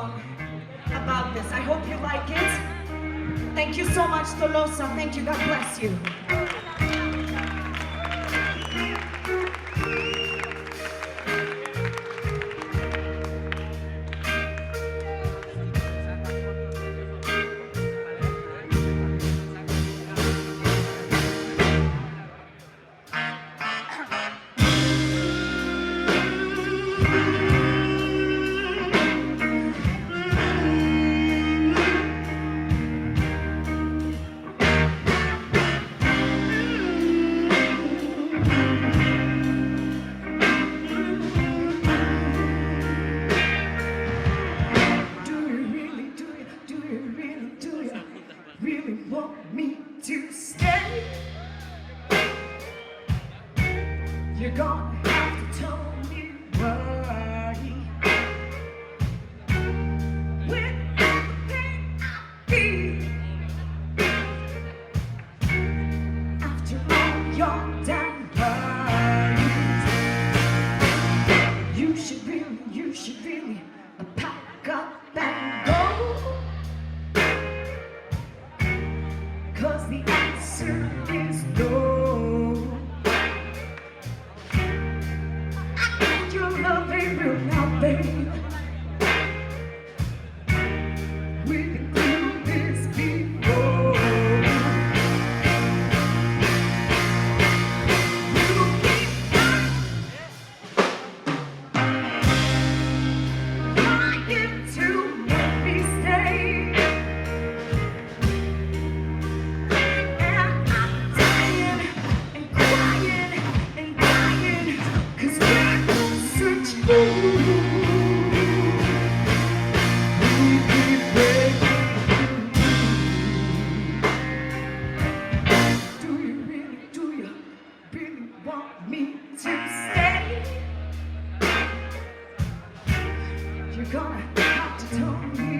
song about this. I hope you like it. Thank you so much, Tolosa. Thank you. God bless you. Really want me to stay? You're gonna have to tell me why. With everything I feel, after all your damn lies, you should really pack up and go. 'Cause the answer is no. I need your love, baby, now, baby. We've been through this before. You keep trying to make me stay. Want me to stay? You're gonna have to tell me